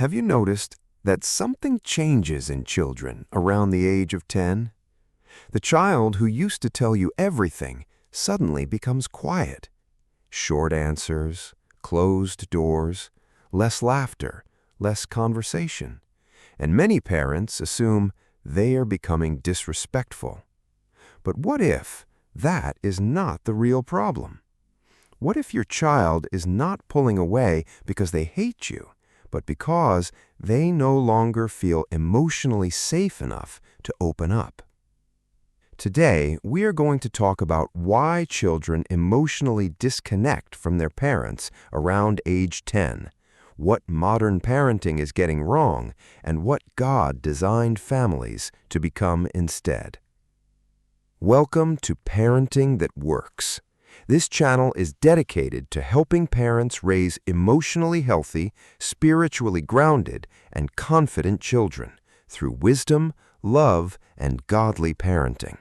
Have you noticed that something changes in children around the age of 10? The child who used to tell you everything suddenly becomes quiet. Short answers, closed doors, less laughter, less conversation. And many parents assume they are becoming disrespectful. But what if that is not the real problem? What if your child is not pulling away because they hate you, but because they no longer feel emotionally safe enough to open up? Today, we are going to talk about why children emotionally disconnect from their parents around age 10, what modern parenting is getting wrong, and what God designed families to become instead. Welcome to Parenting That Works. This channel is dedicated to helping parents raise emotionally healthy, spiritually grounded, and confident children through wisdom, love, and godly parenting.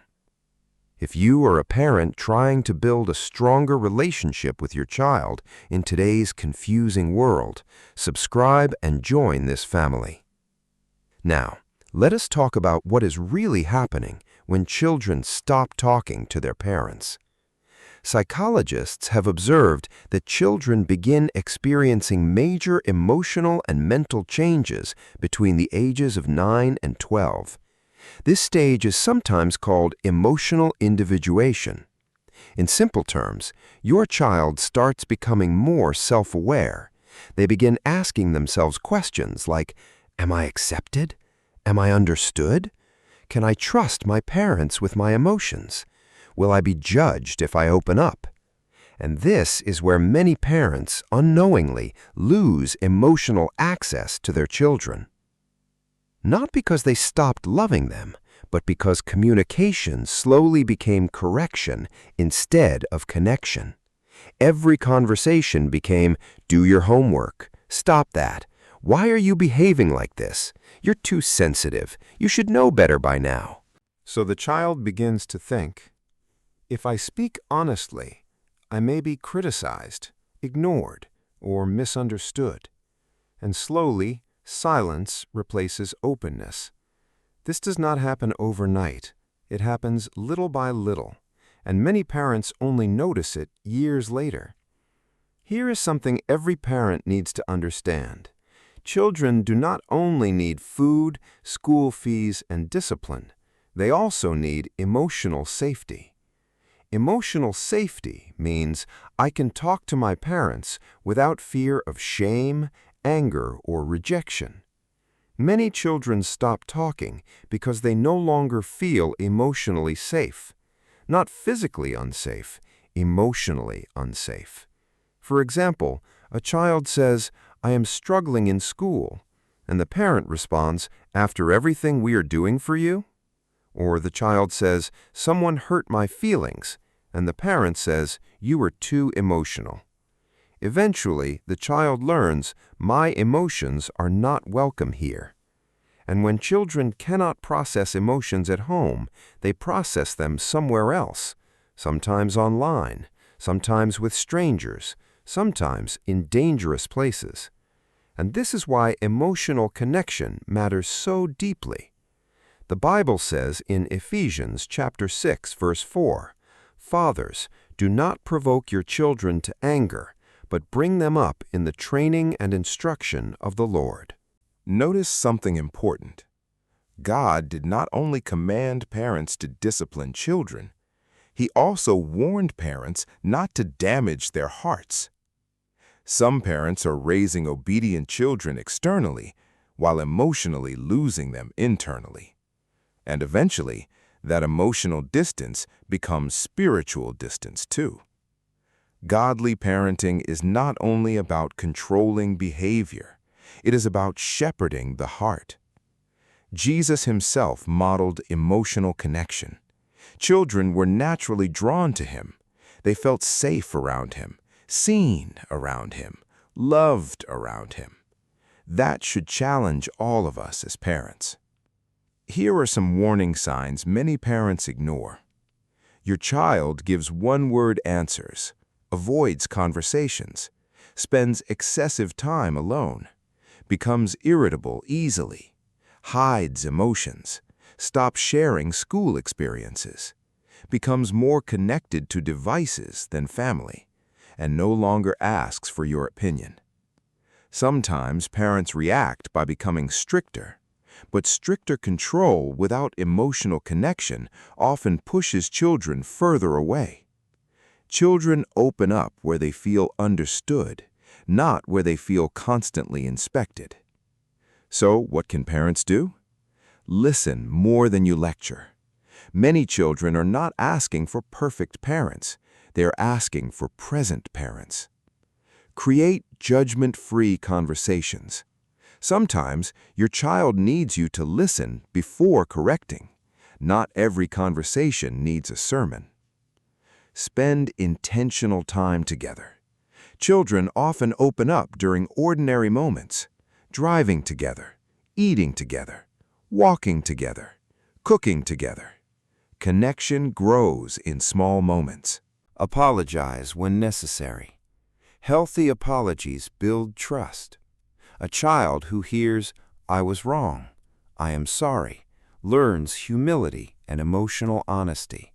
If you are a parent trying to build a stronger relationship with your child in today's confusing world, subscribe and join this family. Now, let us talk about what is really happening when children stop talking to their parents. Psychologists have observed that children begin experiencing major emotional and mental changes between the ages of 9 and 12. This stage is sometimes called emotional individuation. In simple terms, your child starts becoming more self-aware. They begin asking themselves questions like, "Am I accepted? Am I understood? Can I trust my parents with my emotions? Will I be judged if I open up?" And this is where many parents unknowingly lose emotional access to their children. Not because they stopped loving them, but because communication slowly became correction instead of connection. Every conversation became, "Do your homework. Stop that. Why are you behaving like this? You're too sensitive. You should know better by now." So the child begins to think, if I speak honestly, I may be criticized, ignored, or misunderstood. And slowly, silence replaces openness. This does not happen overnight. It happens little by little, and many parents only notice it years later. Here is something every parent needs to understand. Children do not only need food, school fees, and discipline. They also need emotional safety. Emotional safety means I can talk to my parents without fear of shame, anger, or rejection. Many children stop talking because they no longer feel emotionally safe. Not physically unsafe, emotionally unsafe. For example, a child says, "I am struggling in school," and the parent responds, "After everything we are doing for you?" Or the child says, "Someone hurt my feelings," and the parent says, "You are too emotional." Eventually, the child learns, "My emotions are not welcome here." And when children cannot process emotions at home, they process them somewhere else, sometimes online, sometimes with strangers, sometimes in dangerous places. And this is why emotional connection matters so deeply. The Bible says in Ephesians chapter 6, verse 4, "Fathers, do not provoke your children to anger, but bring them up in the training and instruction of the Lord." Notice something important. God did not only command parents to discipline children, He also warned parents not to damage their hearts. Some parents are raising obedient children externally while emotionally losing them internally. And eventually, that emotional distance becomes spiritual distance too. Godly parenting is not only about controlling behavior, it is about shepherding the heart. Jesus himself modeled emotional connection. Children were naturally drawn to him. They felt safe around him, seen around him, loved around him. That should challenge all of us as parents. Here are some warning signs many parents ignore. Your child gives one-word answers, avoids conversations, spends excessive time alone, becomes irritable easily, hides emotions, stops sharing school experiences, becomes more connected to devices than family, and no longer asks for your opinion. Sometimes parents react by becoming stricter, but stricter control without emotional connection often pushes children further away. Children open up where they feel understood, not where they feel constantly inspected. So, what can parents do? Listen more than you lecture. Many children are not asking for perfect parents. They are asking for present parents. Create judgment-free conversations. Sometimes your child needs you to listen before correcting. Not every conversation needs a sermon. Spend intentional time together. Children often open up during ordinary moments, driving together, eating together, walking together, cooking together. Connection grows in small moments. Apologize when necessary. Healthy apologies build trust. A child who hears, "I was wrong," "I am sorry," learns humility and emotional honesty.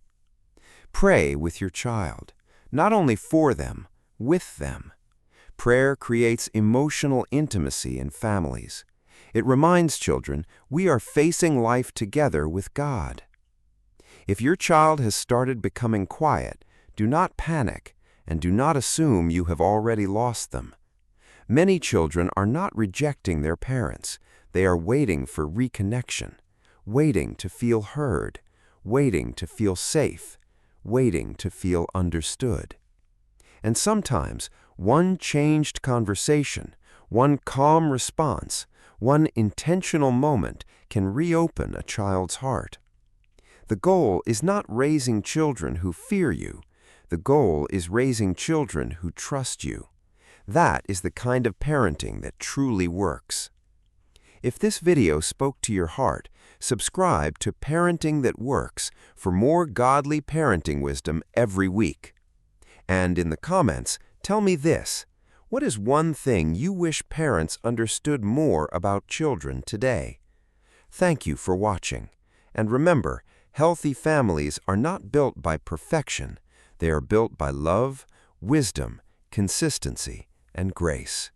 Pray with your child, not only for them, with them. Prayer creates emotional intimacy in families. It reminds children we are facing life together with God. If your child has started becoming quiet, do not panic and do not assume you have already lost them. Many children are not rejecting their parents. They are waiting for reconnection, waiting to feel heard, waiting to feel safe, waiting to feel understood. And sometimes, one changed conversation, one calm response, one intentional moment can reopen a child's heart. The goal is not raising children who fear you. The goal is raising children who trust you. That is the kind of parenting that truly works. If this video spoke to your heart, subscribe to Parenting That Works for more godly parenting wisdom every week. And in the comments, tell me this: what is one thing you wish parents understood more about children today? Thank you for watching. And remember, healthy families are not built by perfection. They are built by love, wisdom, consistency, and grace.